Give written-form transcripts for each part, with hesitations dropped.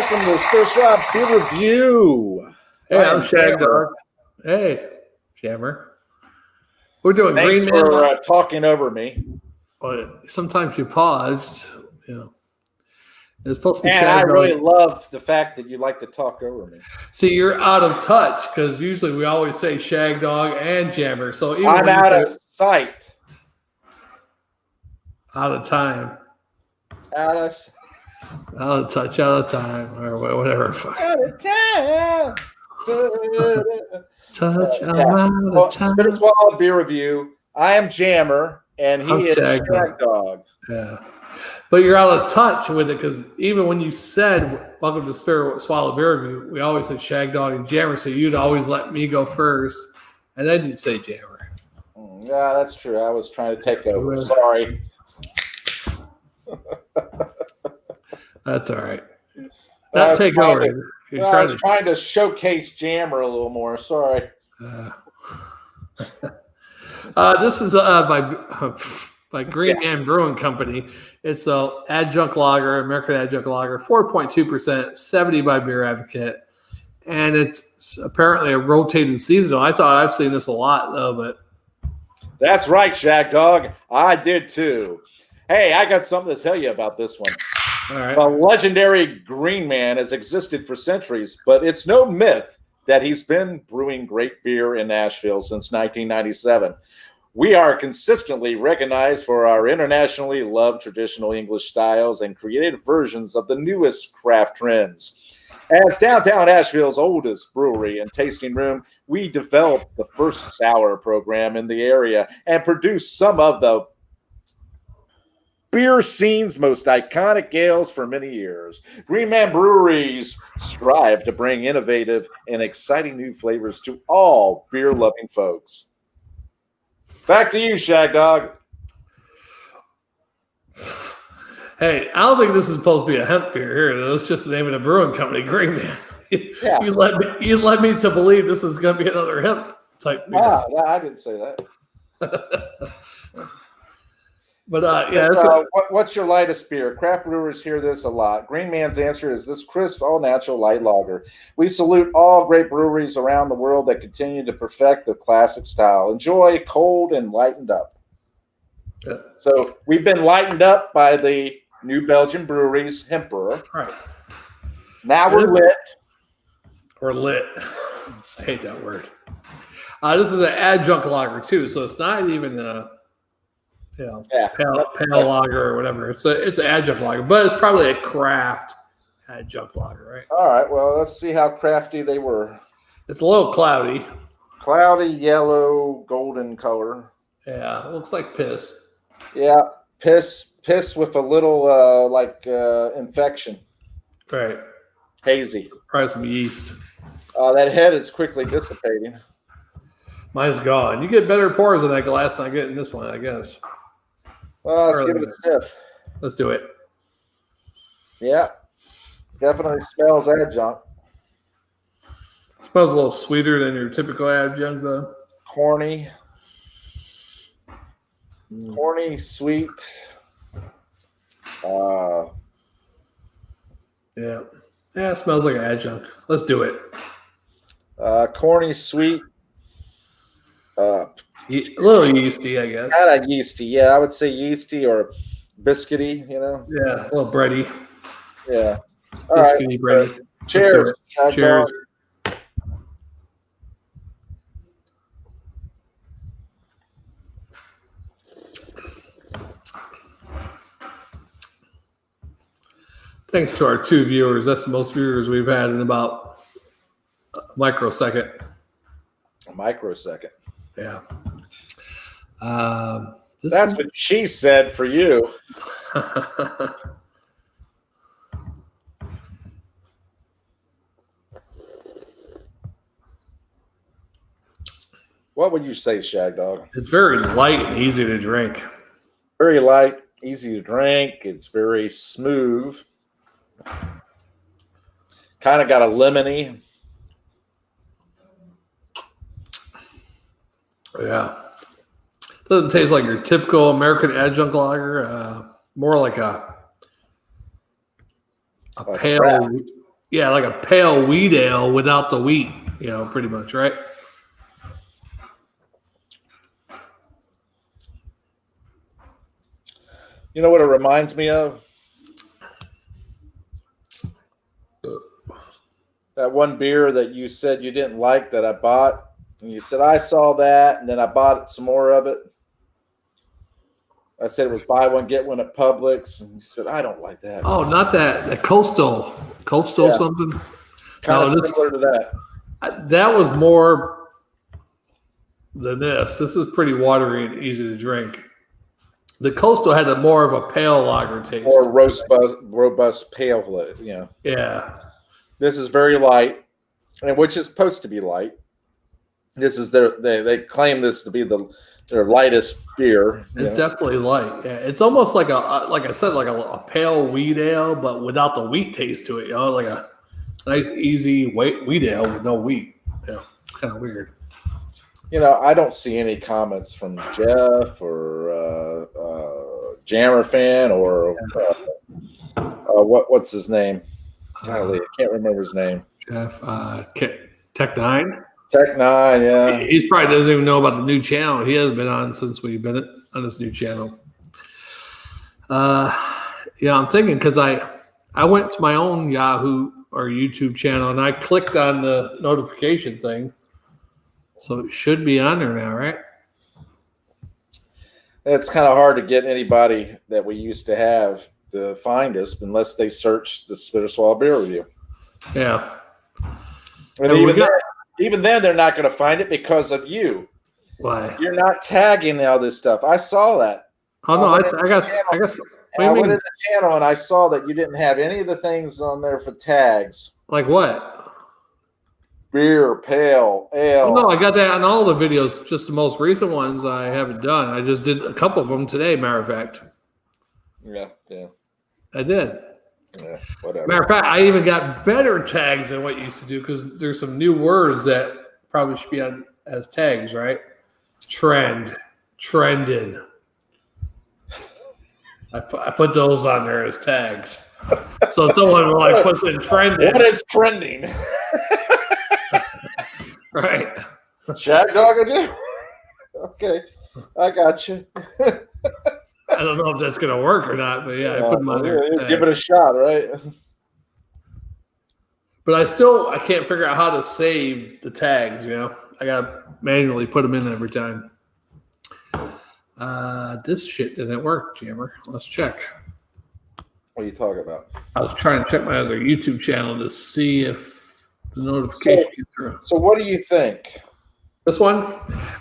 welcome to this first Rob Beer Review. Hey, I'm Shag Dog. Hey, Jammer. We're doing Thanks Greenman. for talking over me. But sometimes you pause, It's supposed to be And Shag I Dog. really love the fact that you like to talk over me. See, you're out of touch because usually we always say Shag Dog and Jammer. So even I'm when out of sight. out of time, Out of touch, out of time, or whatever. time. Touch, out Well, of time. First Wild Beer Review. I am Jammer, and I'm he is Shag Shag Dog. Yeah. But you're out of touch with it because even when you said welcome to Spirit Swallow Beer Review, we always said Shag Dog and Jammer, so you'd always let me go first, and then you'd say Jammer. Yeah, that's true. I was trying to take over. Sorry. That's all right. Not take over. I was trying to showcase Jammer a little more. Sorry. This is by Greenman Brewing Company. It's a Adjunct Lager, American Adjunct Lager, 4.2%, 70 by Beer Advocate, and it's apparently a rotating seasonal. I thought I've seen this a lot though, but that's right, Shag Dog. I did too. Hey, I got something to tell you about this one. All right. The legendary Greenman has existed for centuries, but it's no myth that he's been brewing great beer in Ashville since 1997. We are consistently recognized for our internationally loved traditional English styles and creative versions of the newest craft trends. As downtown Asheville's oldest brewery and tasting room, we developed the first sour program in the area and produced some of the beer scene's most iconic ales for many years. Greenman breweries strive to bring innovative and exciting new flavors to all beer-loving folks. Back to you, Shag Dog. Hey, I don't think this is supposed to be a hemp beer here. That's just the name of the brewing company, Greenman. Yeah. You led me to believe this is going to be another hemp type beer. I didn't say that. But what's your lightest beer? Craft brewers hear this a lot. Greenman's answer is this crisp, all-natural light lager. We salute all great breweries around the world that continue to perfect the classic style. Enjoy cold and lightened up. Yeah. So we've been lightened up by the New Belgian Brewery's Emperor. Right. Now we're lit. We're lit. I hate that word. This is an adjunct lager too, so it's not even pale lager or whatever. It's an adjunct lager, but it's probably a craft adjunct lager, right? All right. Well, let's see how crafty they were. It's a little cloudy. Cloudy, yellow, golden color. Yeah, it looks like piss. Yeah, piss with a little infection. Right. Hazy. Probably some yeast. That head is quickly dissipating. Mine's gone. You get better pours in that glass than I get in this one, I guess. Well, let's give it a sniff. Let's do it. Yeah, definitely smells adjunct. It smells a little sweeter than your typical adjunct, though. Corny, sweet. Yeah, it smells like an adjunct. Let's do it. Corny, sweet. A little yeasty, I guess. Kind of yeasty, yeah. I would say yeasty or biscuity, Yeah, a little bready. Yeah. All biscuity, bready. Cheers. Cheers. Thanks to our 2 viewers. That's the most viewers we've had in about a microsecond. A microsecond. Yeah. That's what she said for you. What would you say, Shag Dog? It's very light and easy to drink. Very light, easy to drink. It's very smooth. Kind of got a lemony. Yeah. Doesn't taste like your typical American adjunct lager. More like a pale. Craft. Yeah, like a pale wheat ale without the wheat, pretty much, right? You know what it reminds me of? That one beer that you said you didn't like that I bought. And you said, I saw that, and then I bought some more of it. I said it was buy one, get one at Publix. And you said, I don't like that. Oh, not that. The Coastal something? Kind of similar to that. That was more than this. This is pretty watery and easy to drink. The Coastal had more of a pale lager taste. Or robust pale, Yeah. This is very light, and which is supposed to be light. This is they claim this to be their lightest beer. It's definitely light. Yeah, it's almost like like I said, like a pale wheat ale, but without the wheat taste to it. Like a nice, easy wheat ale with no wheat. Yeah, kind of weird. I don't see any comments from Jeff or Jammer Fan or what's his name? Golly, I can't remember his name. Jeff Tech 9. Tech 9, yeah. He probably doesn't even know about the new channel. He hasn't been on since we've been on this new channel. I'm thinking because I went to my own Yahoo or YouTube channel and I clicked on the notification thing. So it should be on there now, right? It's kind of hard to get anybody that we used to have to find us unless they search the Spitter Swallow Beer Review. Yeah. And even then, they're not going to find it because of you. Why? You're not tagging all this stuff. I saw that. Oh, no, I guess. I went to the channel and I saw that you didn't have any of the things on there for tags. Like what? Beer, pale, ale. Oh, no, I got that on all the videos. Just the most recent ones I haven't done. I just did a couple of them today, matter of fact. Yeah. I did. Yeah, whatever. Matter of fact, I even got better tags than what you used to do because there's some new words that probably should be on as tags, right? Trending. I put those on there as tags. So someone puts in trending. What is trending? Right. Shag dog again? Okay, I got you. I don't know if that's going to work or not, but yeah, I put them on there. Give it a shot, right? But I can't figure out how to save the tags, I got to manually put them in every time. This shit didn't work, Jammer. Let's check. What are you talking about? I was trying to check my other YouTube channel to see if the notification came through. So what do you think? This one?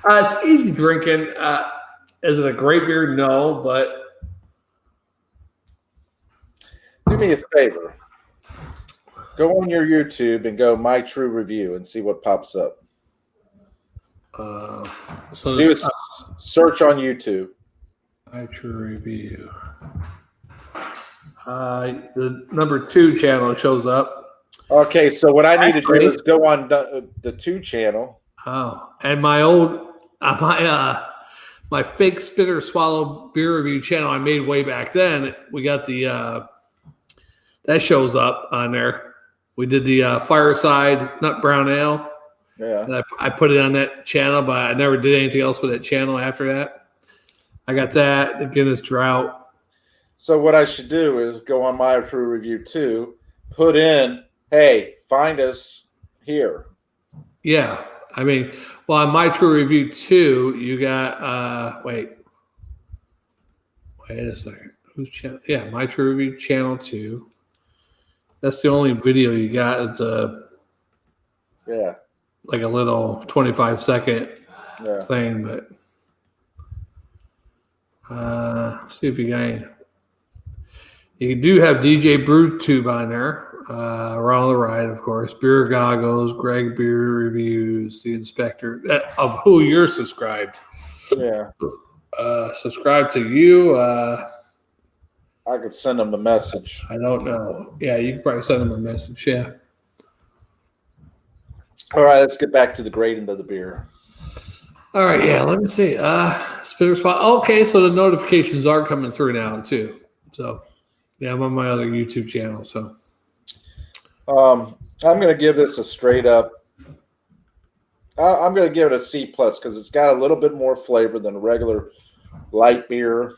It's easy drinking. Is it a great beer? No, but do me a favor. Go on your YouTube and go My True Review and see what pops up. So do a search on YouTube. My True Review. The number 2 channel shows up. Okay, so what I need to do is go on the 2 channel. Oh, and my old my fake Spitter Swallow Beer Review channel I made way back then. We got the that shows up on there. We did the Fireside Nut Brown Ale. Yeah, and I put it on that channel, but I never did anything else with that channel after that. I got that again. It's Drought. So what I should do is go on My True Review 2, put in, hey, find us here. Yeah. I mean, on My True Review 2, you got wait a second. Who's channel? Yeah, My True Review channel 2. That's the only video you got is like a little 25-second thing, but let's see if you got any. You do have DJ BrewTube on there. Around the Ride, of course. Beer Goggles, Greg Beer Reviews, The Inspector, of who you're subscribed. Yeah. Subscribe to you. I could send them a message. I don't know. Yeah, you can probably send them a message. Yeah. All right, let's get back to the grading of the beer. All right, yeah, let me see. Spitter Spot. Okay, so the notifications are coming through now, too. So, yeah, I'm on my other YouTube channel, so. I'm going to give this a straight up. I'm going to give it a C plus because it's got a little bit more flavor than a regular light beer.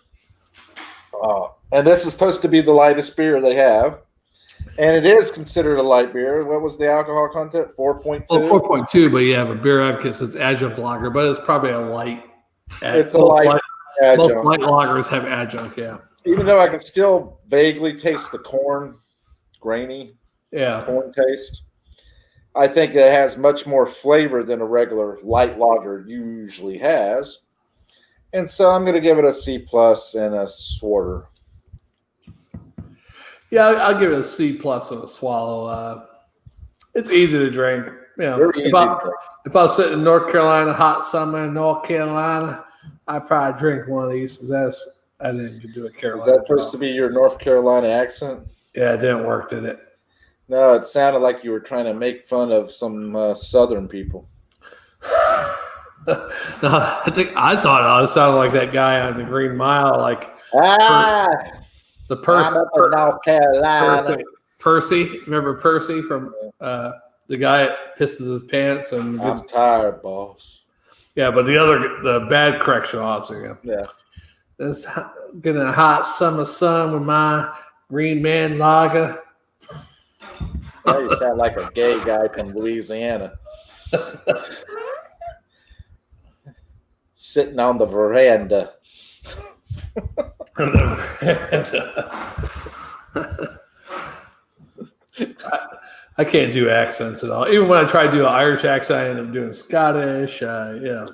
And this is supposed to be the lightest beer they have. And it is considered a light beer. What was the alcohol content? 4.2? Well, 4.2, but yeah, but Beer Advocate says adjunct lager, but it's probably a light. It's a light adjunct. Most light lagers have adjunct, yeah. Even though I can still vaguely taste the corn, grainy corn taste. I think it has much more flavor than a regular light lager usually has. And so I'm going to give it a C plus and a Swarter. Yeah, I'll give it a C plus and a swallow. It's easy to drink. You know, if I was sitting in North Carolina, hot summer in North Carolina, I'd probably drink one of these because I didn't do a Carolina. Is that supposed to be your North Carolina accent? Yeah, it didn't work, did it? No, it sounded like you were trying to make fun of some Southern people. No, I thought it sounded like that guy on the Green Mile, like the person. North Carolina. Percy, remember Percy from the guy that pisses his pants and gets, I'm tired, boss. Yeah, but the bad correctional officer. Yeah. It's getting a hot summer sun with my Greenman lager. Yeah, you sound like a gay guy from Louisiana. Sitting on the veranda. I can't do accents at all. Even when I try to do an Irish accent, I end up doing Scottish. Yeah.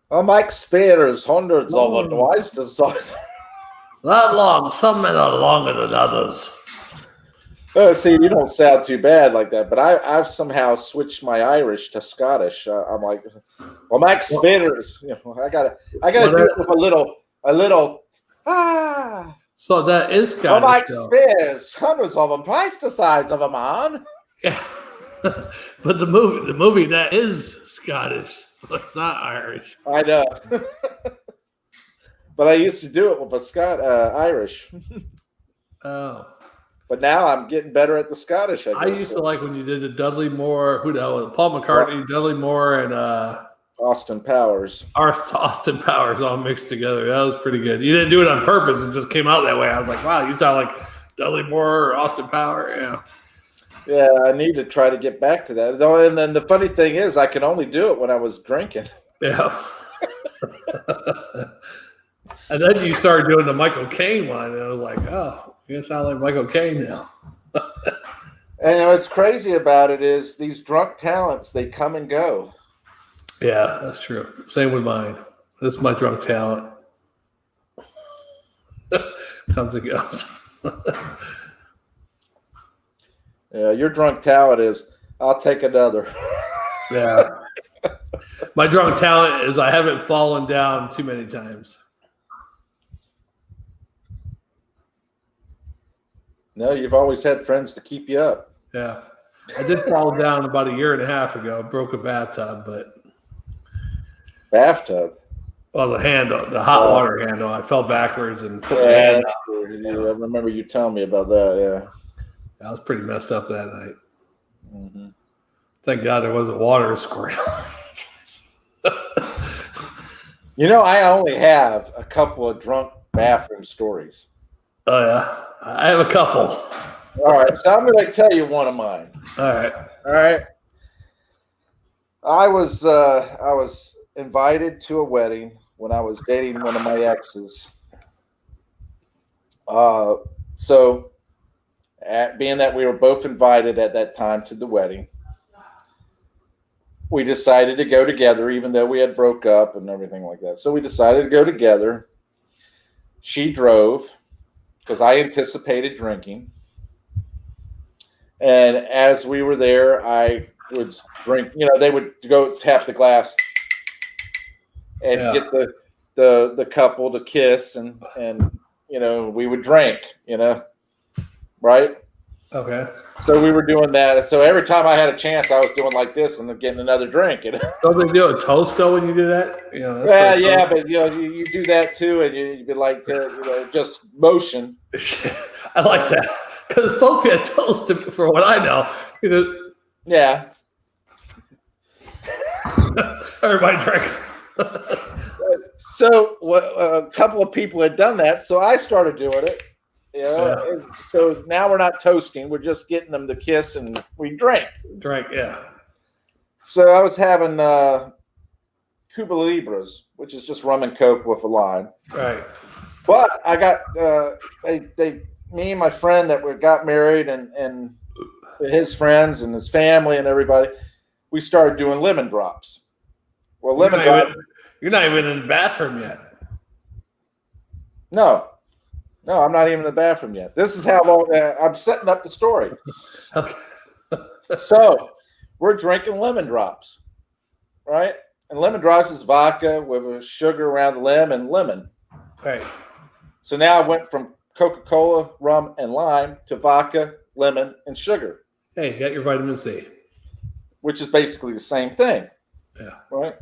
Well, Mike Spears, hundreds of it. Twice the size. That long. Some men are longer than others. See, you don't sound too bad like that, but I've somehow switched my Irish to Scottish. I'm like, well, Mike Spears. You know, I gotta do it with a little. So that is Scottish. Well, Mike Spears, hundreds of them, twice the size of a man. Yeah, but the movie that is Scottish. It's not Irish. I know, but I used to do it with a Irish. Oh, but now I'm getting better at the Scottish. I used to like when you did the Dudley Moore. Who the hell was it? Paul McCartney, Dudley Moore, and Austin Powers. Austin Powers all mixed together. That was pretty good. You didn't do it on purpose; it just came out that way. I was like, wow, you sound like Dudley Moore or Austin Powers. Yeah. Yeah, I need to try to get back to that. And then the funny thing is, I can only do it when I was drinking. Yeah. And then you started doing the Michael Caine one, and I was like, oh, you sound like Michael Caine now. And what's crazy about it is these drunk talents, they come and go. Yeah, that's true. Same with mine. This is my drunk talent. Comes and goes. Yeah, your drunk talent is, I'll take another. Yeah. My drunk talent is I haven't fallen down too many times. No, you've always had friends to keep you up. Yeah. I did fall down about 1.5 years ago. Broke a bathtub, but. Bathtub? Well, the handle, the hot water handle. I fell backwards and put my hand out. I remember you telling me about that, yeah. I was pretty messed up that night. Mm-hmm. Thank God there wasn't water squirting. You know, I only have a couple of drunk bathroom stories. Oh, yeah. I have a couple. All right, so I'm going to tell you one of mine. All right. I was invited to a wedding when I was dating one of my exes. So being that we were both invited at that time to the wedding, we decided to go together, even though we had broke up and everything like that. So we decided to go together. She drove because I anticipated drinking. And as we were there, I would drink, you know, they would go tap the glass and get the couple to kiss and, you know, we would drink, you know, right? Okay. So we were doing that. And so every time I had a chance, I was doing like this and then getting another drink. You know? Don't they do a toast though when you do that? You know, well, yeah, but you know, you do that too, and you'd be like, you know, just motion. I like that because it's supposed to be a toast. For what I know, Yeah. Everybody drinks. So a couple of people had done that, so I started doing it. And so now we're not toasting; we're just getting them to kiss, and we drink. Drink, yeah. So I was having Cuba Libras, which is just rum and coke with a lime. Right. But I got me and my friend that got married, and his friends and his family and everybody, we started doing lemon drops. Well, you're not even in the bathroom yet. No, I'm not even in the bathroom yet. This is how long I'm setting up the story. Okay. So we're drinking lemon drops, right? And lemon drops is vodka with sugar around the lemon and lemon. Right. So now I went from Coca-Cola, rum, and lime to vodka, lemon, and sugar. Hey, you got your vitamin C. Which is basically the same thing. Yeah. Right?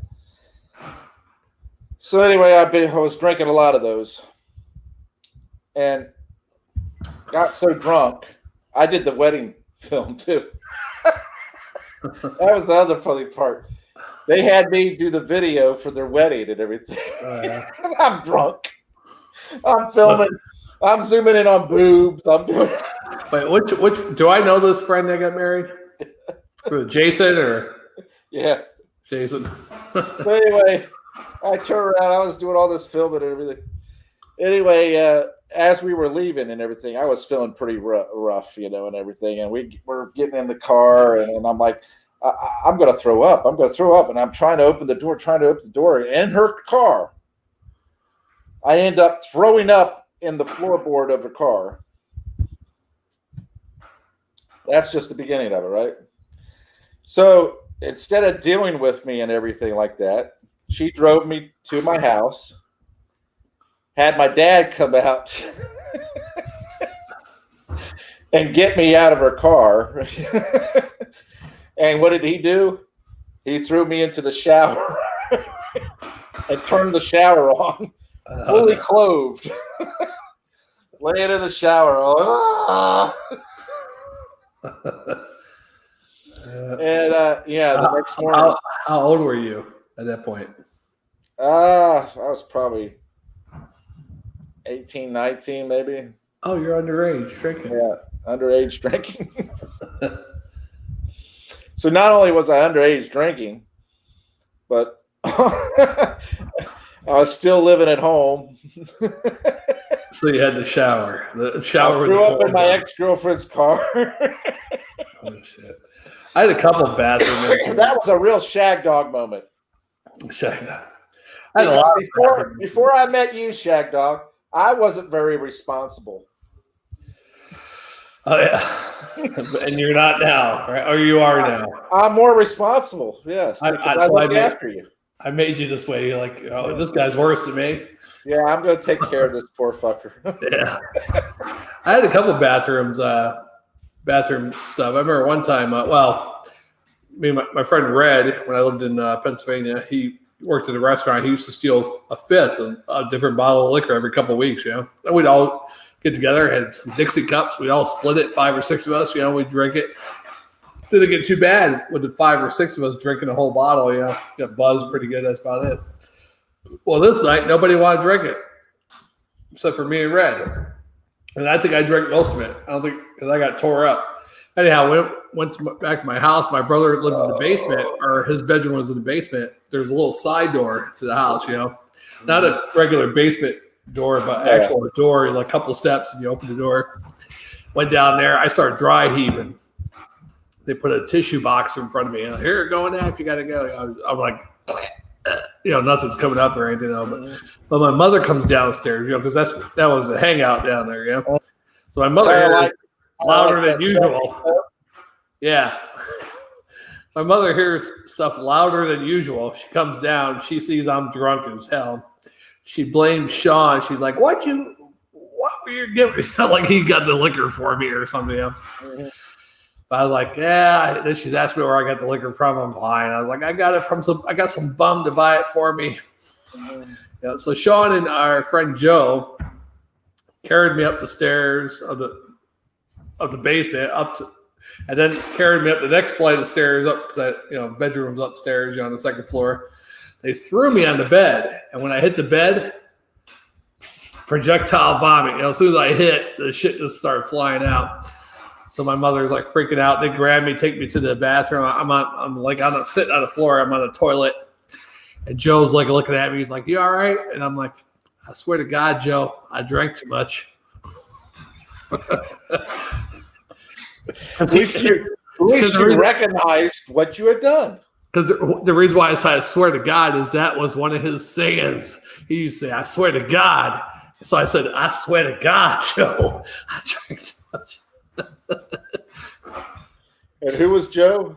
So anyway, I was drinking a lot of those. And got so drunk, I did the wedding film too. That was the other funny part. They had me do the video for their wedding and everything. I'm drunk. I'm filming. I'm zooming in on boobs. I'm doing. Wait, which do I know this friend that got married? Jason or? Yeah, Jason. So anyway, I turned around. I was doing all this filming and everything. Anyway, as we were leaving and everything, I was feeling pretty rough, and everything. And we're getting in the car, and I'm like, I'm going to throw up. I'm going to throw up. And I'm trying to open the door. In her car, I end up throwing up in the floorboard of the car. That's just the beginning of it, right? So instead of dealing with me and everything like that, she drove me to my house, had my dad come out and get me out of her car. And what did he do? He threw me into the shower and turned the shower on, fully clothed, laying in the shower. And the next morning. How old were you at that point? I was probably 18, 19, maybe. Oh, you're underage drinking. Yeah, underage drinking. So not only was I underage drinking, but I was still living at home. So you had the shower. The shower. I grew up in my ex-girlfriend's car. Oh shit! I had a couple of bathrooms. That was a real shag dog moment. Shag dog. I had a lot before I met you, Shag Dog, I wasn't very responsible. Oh yeah. And you're not now, right? Or you are now. I'm more responsible. Yes, I look after you. I made you this way. You're like, oh, this guy's worse than me. Yeah, I'm going to take care of this poor fucker. Yeah. I had a couple of bathroom stuff. I remember one time, me and my friend Red, when I lived in Pennsylvania, he worked at a restaurant. He used to steal a fifth of a different bottle of liquor every couple of weeks, And we'd all get together, had some Dixie cups. We'd all split it, 5 or 6 of us, we'd drink it. Didn't get too bad with the 5 or 6 of us drinking a whole bottle, Got buzzed pretty good. That's about it. Well, this night, nobody wanted to drink it, except for me and Red. And I think I drank most of it. I don't think, because I got tore up. Anyhow, went back to my house. My brother lived in the basement, or his bedroom was in the basement. There's a little side door to the house, Not a regular basement door, but actual door, like a couple steps, and you open the door. Went down there. I started dry heaving. They put a tissue box in front of me. Here, going now if you got to go. I'm like, nothing's coming up or anything. But my mother comes downstairs, because that was the hangout down there, So my mother hears louder than usual. Yeah. My mother hears stuff louder than usual. She comes down. She sees I'm drunk as hell. She blames Sean. She's like, what were you giving? Like he got the liquor for me or something. Mm-hmm. But I was like, yeah. Then she's asked me where I got the liquor from. I'm lying. I was like, I got some bum to buy it for me. Mm-hmm. So Sean and our friend Joe carried me up the stairs of the basement up to, And then carried me up the next flight of stairs up because bedroom's upstairs, on the second floor. They threw me on the bed, and when I hit the bed, projectile vomit. As soon as I hit, the shit just started flying out. So my mother's like freaking out. They grab me, take me to the bathroom. I'm sitting on the floor. I'm on the toilet, and Joe's like looking at me. He's like, "You all right?" And I'm like, "I swear to God, Joe, I drank too much." At least you recognized what you had done. Because the reason why I said I swear to God is that was one of his sayings. He used to say, "I swear to God." So I said, "I swear to God, Joe, I drank too much." And who was Joe?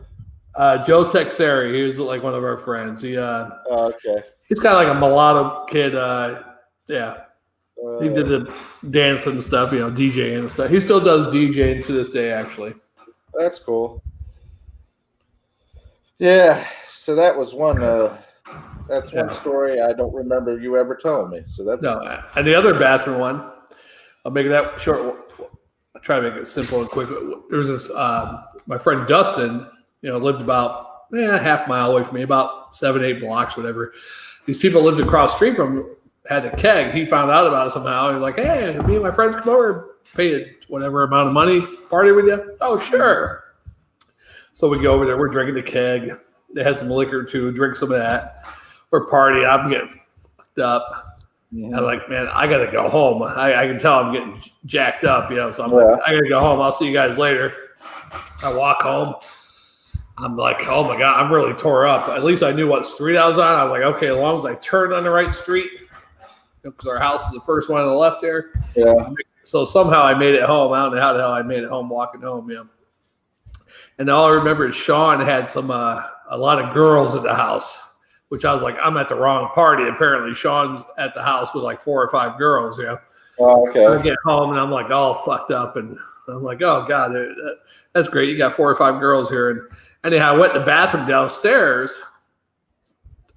Joe Texeri. He was like one of our friends. He okay. He's kind of like a mulatto kid. He did the dance and stuff, DJing and stuff. He still does DJing to this day, actually. That's cool. Yeah, so that was one. That's one story I don't remember you ever telling me. So that's no. And the other bathroom one, I'll make that short. I'll try to make it simple and quick. There was this my friend Dustin. Lived about a half mile away from me, about 7-8 blocks, whatever. These people lived across the street from him, had a keg. He found out about it somehow. He was like, "Hey, me and my friends come over, pay whatever amount of money, party with you." "Oh, sure." So we go over there. We're drinking the keg. They had some liquor too. Drink some of that. We're partying. I'm getting fucked up. Mm-hmm. I'm like, man, I got to go home. I can tell I'm getting jacked up, So I'm like, I got to go home. I'll see you guys later. I walk home. I'm like, oh my God, I'm really tore up. At least I knew what street I was on. I was like, okay, as long as I turn on the right street, because our house is the first one on the left there. Yeah. So somehow I made it home. I don't know how the hell I made it home walking home, And all I remember is Sean had a lot of girls at the house, which I was like, I'm at the wrong party. Apparently, Sean's at the house with like 4 or 5 girls, Oh, okay. I get home and I'm like all fucked up, and I'm like, oh God, that's great. You got 4 or 5 girls here. And anyhow, I went to the bathroom downstairs.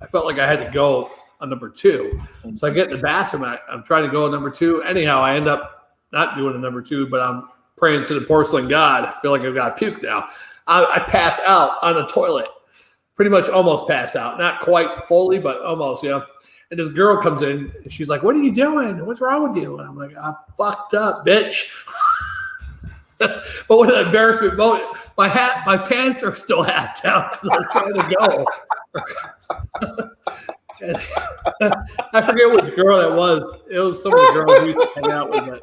I felt like I had to go on number 2. So I get in the bathroom. I'm trying to go on number 2. Anyhow, I end up not doing a number 2, but I'm praying to the porcelain God. I feel like I've got puke now. I pass out on the toilet. Pretty much almost pass out. Not quite fully, but almost, And this girl comes in, and she's like, "What are you doing? What's wrong with you?" And I'm like, "I'm fucked up, bitch." But what an embarrassment moment. My pants are still half down because I was trying to go. And I forget which girl that was. It was some of the girls we used to hang out with.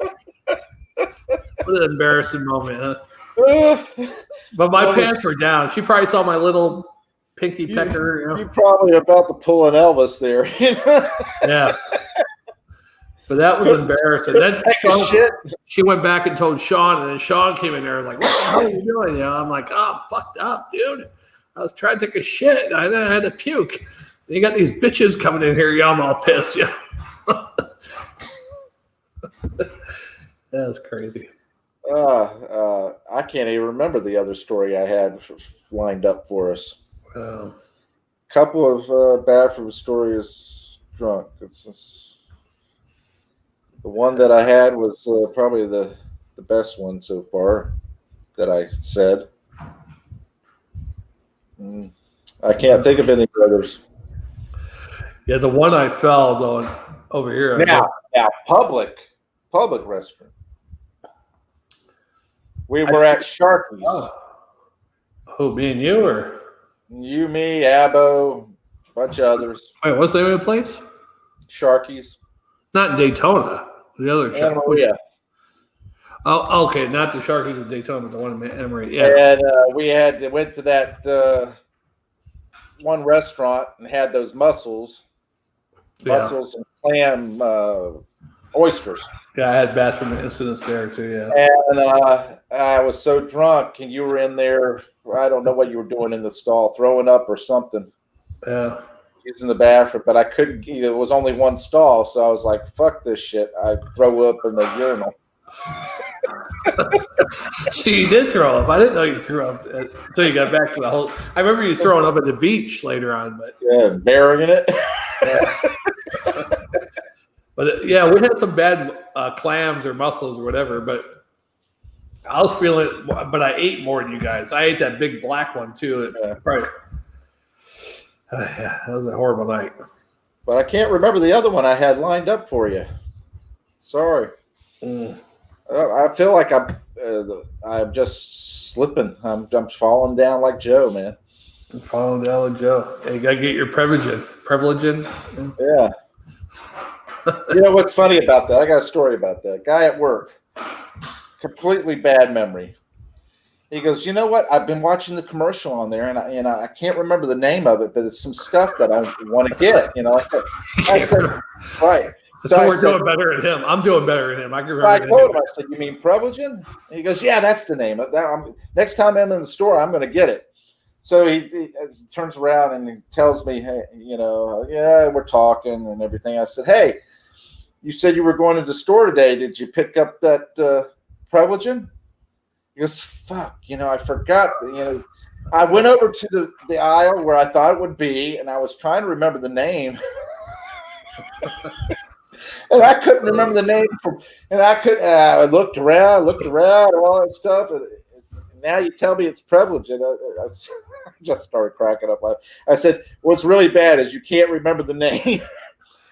What an embarrassing moment, huh? But my pants were down. She probably saw my little pinky pecker. You're probably about to pull an Elvis there. Yeah. But that was embarrassing. Then she went back and told Sean, and then Sean came in there and was like, "What the hell are you doing?" I'm like, "Oh, I'm fucked up, dude. I was trying to take a shit. I had to puke. You got these bitches coming in here. I'm all pissed." That's crazy. I can't even remember the other story I had lined up for us. Couple of bathroom stories drunk. The one that I had was probably the best one so far that I said. I can't think of any others. Yeah, the one I fell on over here. Now, public restroom. We were at Sharky's. Oh, me and you, or you, me, Abbo, a bunch of others. Wait, what's the name of the place? Sharky's. Not in Daytona. The other Sharky's. Yeah. Oh, okay. Not the Sharky's in Daytona, the one in Emory. Yeah. And we went to that one restaurant and had those mussels and clam oysters. Yeah, I had bathroom incidents there too. Yeah. And I was so drunk, and you were in there. I don't know what you were doing in the stall, throwing up or something. Yeah. Using the bathroom, but I couldn't. It was only one stall, so I was like, "Fuck this shit!" I throw up in the urinal. So you did throw up. I didn't know you threw up until you got back to the whole. I remember you throwing up at the beach later on, but burying it. Yeah. But we had some bad clams or mussels or whatever. But I was feeling it, but I ate more than you guys. I ate that big black one too. Right. Yeah, that was a horrible night. But I can't remember the other one I had lined up for you. Sorry. I feel like I'm just slipping. I'm falling down like Joe, man. I'm falling down like Joe. Hey, you gotta get your Prevagen. Yeah. You know what's funny about that? I got a story about that. Guy at work, completely bad memory. He goes, you know what? I've been watching the commercial on there, and I can't remember the name of it, but it's some stuff that I want to get. You know, I said, right. So we're doing better than him. I'm doing better than him. I can remember. I told him, I said, "You mean Prevagen?" And he goes, "Yeah, that's the name of that. Next time I'm in the store, I'm going to get it." So he turns around and he tells me, "Hey, yeah, we're talking and everything." I said, "Hey, you said you were going to the store today. Did you pick up that Prevagen?" He goes, "Fuck, I forgot. I went over to the aisle where I thought it would be, and I was trying to remember the name." And I couldn't remember the name I looked around, all that stuff. And now you tell me it's Prevagen. I just started cracking up. I said, what's really bad is you can't remember the name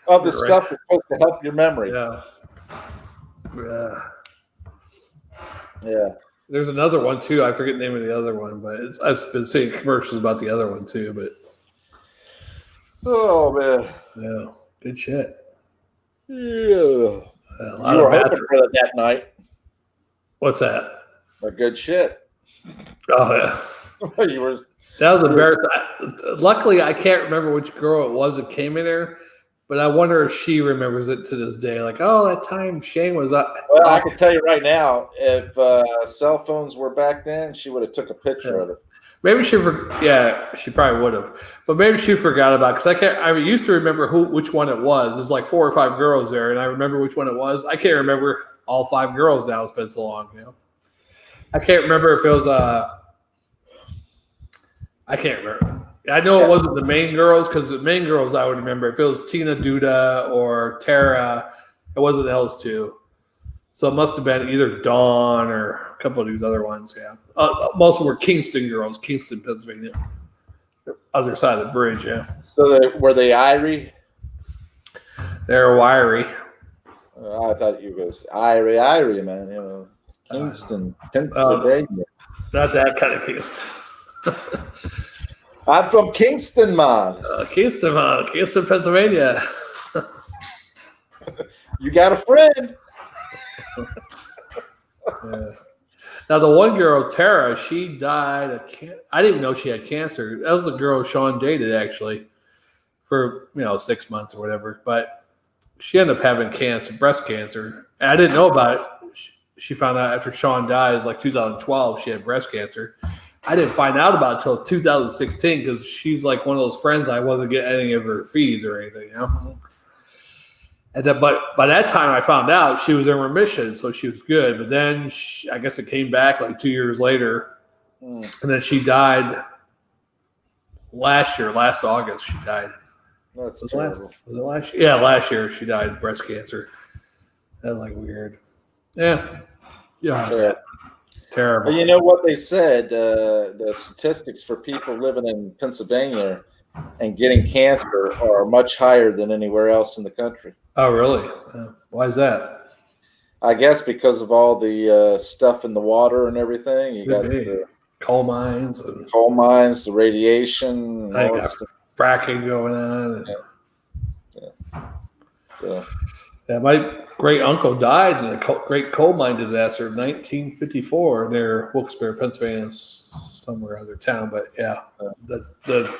of the stuff that's supposed to help your memory. Yeah. There's another one too. I forget the name of the other one, but I've been seeing commercials about the other one too. But oh man, yeah, good shit. Yeah, you were hoping for that night. What's that? A good shit. Oh yeah, That was embarrassing. Luckily, I can't remember which girl it was that came in there, but I wonder if she remembers it to this day. Like, oh, that time Shane was up. Well, I can tell you right now, if cell phones were back then, she would have took a picture of it. Maybe she probably would have, but maybe she forgot about it, because I used to remember which one it was. There's like 4 or 5 girls there, and I remember which one it was. I can't remember all 5 girls now. It's been so long, I can't remember if it was I can't remember. I know it wasn't the main girls, because the main girls I would remember. If it was Tina Duda or Tara, it wasn't those two. So it must have been either Dawn or a couple of these other ones, yeah. Most of them were Kingston girls, Kingston, Pennsylvania. Other side of the bridge, yeah. So were they Irie? They're wiry. I thought you was Irie, man. Kingston, Pennsylvania. Not that kind of Kingston. I'm from Kingston, man. Kingston, Pennsylvania. You got a friend. Yeah. Now the one girl, Tara, she died of I didn't even know she had cancer. That was the girl Sean dated actually for 6 months or whatever. But she ended up having cancer, breast cancer. And I didn't know about it. She found out after Sean died, it was like 2012, she had breast cancer. I didn't find out about it until 2016, because she's like one of those friends I wasn't getting any of her feeds or anything, But by that time I found out she was in remission, so she was good. But then I guess it came back like 2 years later, and then she died last August. She died. That's terrible. Was it last year? Yeah, last year she died of breast cancer. That was like weird. Yeah. Terrible. But you know what they said? The statistics for people living in Pennsylvania and getting cancer are much higher than anywhere else in the country. Oh, really? Why is that? I guess because of all the stuff in the water and everything. You got the coal mines, the radiation, and all that stuff. Fracking going on. Yeah, my great uncle died in a great coal mine disaster in 1954 near Wilkes-Barre, Pennsylvania, somewhere other town. But the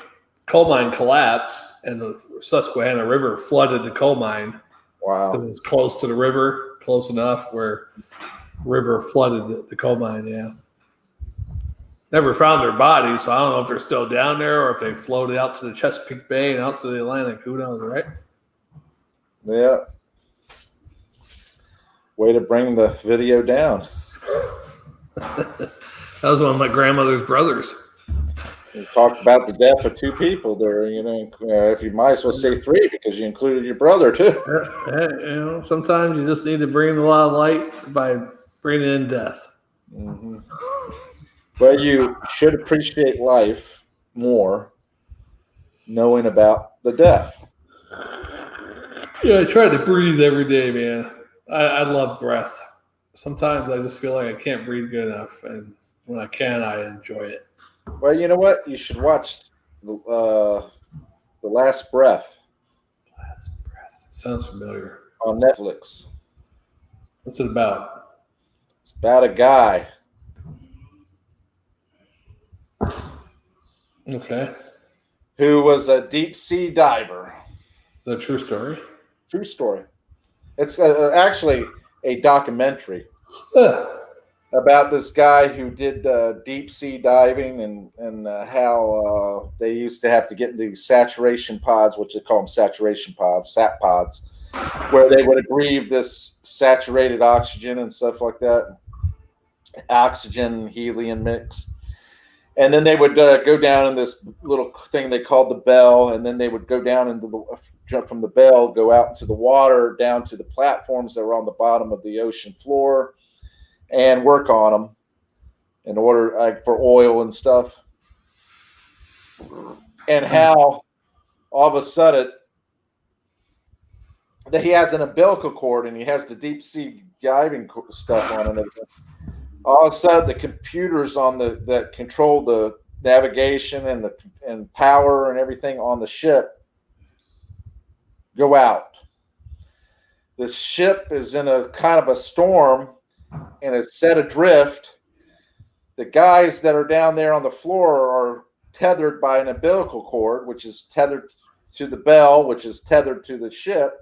coal mine collapsed, and the Susquehanna River flooded the coal mine. Wow. It was close to the river, close enough where the river flooded the coal mine, yeah. Never found their bodies, so I don't know if they're still down there or if they floated out to the Chesapeake Bay and out to the Atlantic. Who knows, right? Yeah. Way to bring the video down. That was one of my grandmother's brothers. You talked about the death of 2 people there, if you might as well say 3, because you included your brother too. Sometimes you just need to bring a lot of light by bringing in death. Mm-hmm. But you should appreciate life more knowing about the death. Yeah, I try to breathe every day, man. I love breath. Sometimes I just feel like I can't breathe good enough, and when I can, I enjoy it. Well, you know what? You should watch The Last Breath Last breath. Sounds familiar. on Netflix. What's it about? It's about a guy Okay. who was a deep sea diver. Is that a true story? True story. It's actually a documentary about this guy who did deep sea diving and how they used to have to get these saturation pods, which they call them saturation pods, sat pods, where they would breathe this saturated oxygen and stuff like that, oxygen helium mix. And then they would go down in this little thing they called the bell, and then they would go down into jump from the bell, go out into the water, down to the platforms that were on the bottom of the ocean floor, and work on them in order for oil and stuff. And how all of a sudden that he has an umbilical cord and he has the deep sea diving stuff on it. All of a sudden, the computers on that control the navigation and power and everything on the ship go out. The ship is in a kind of a storm and it's set adrift. The guys that are down there on the floor are tethered by an umbilical cord, which is tethered to the bell, which is tethered to the ship.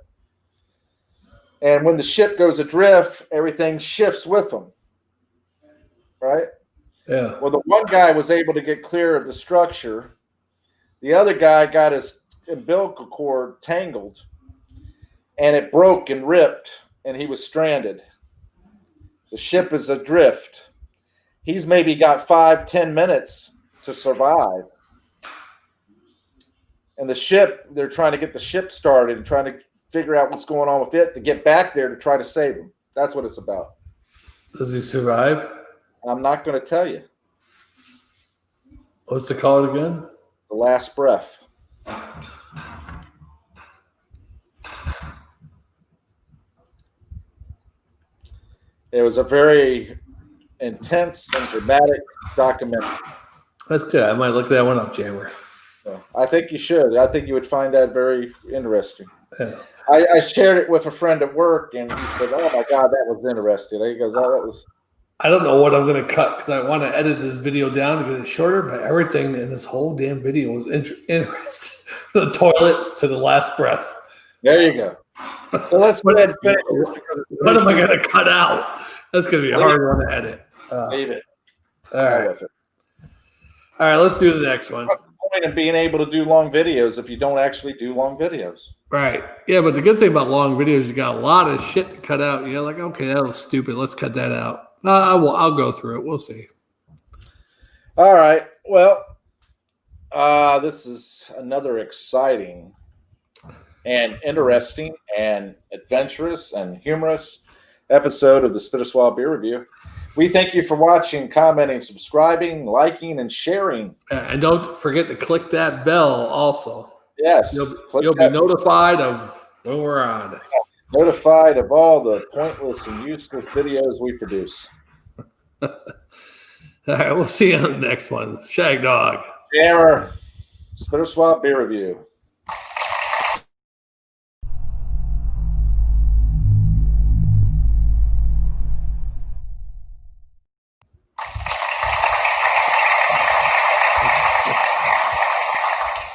And when the ship goes adrift, everything shifts with them. Right? Yeah. Well, the one guy was able to get clear of the structure. The other guy got his umbilical cord tangled, and it broke and ripped, and he was stranded. The ship is adrift. He's maybe got 5-10 minutes to survive. And the ship, they're trying to get the ship started and trying to figure out what's going on with it to get back there to try to save him. That's what it's about. Does he survive? I'm not going to tell you. What's it called again? The Last Breath. It was a very intense and dramatic documentary. That's good. I might look that one up, Jammer. So I think you should. I think you would find that very interesting. Yeah. I shared it with a friend at work, and he said, "Oh my God, that was interesting." He goes, "Oh, that was." I don't know what I'm going to cut because I want to edit this video down to get it shorter, but everything in this whole damn video was interesting. From the toilets to the last breath. There you go. So let's go ahead and finish this. What am I going to cut out? That's going to be a hard one to edit. Leave it. All right. All right, let's do the next one. What's the point of being able to do long videos if you don't actually do long videos? Right. Yeah, but the good thing about long videos, you got a lot of shit to cut out. You're like, okay, that was stupid. Let's cut that out. I'll go through it. We'll see. All right. Well, this is another exciting and interesting and adventurous and humorous episode of the Spit or Swallow Beer Review. We thank you for watching, commenting, subscribing, liking, and sharing. And don't forget to click that bell also. Yes. You'll be notified of when we're on. Notified of all the pointless and useless videos we produce. All right, we'll see you on the next one. Shag Dog. Jammer, Spit or Swallow Beer Review.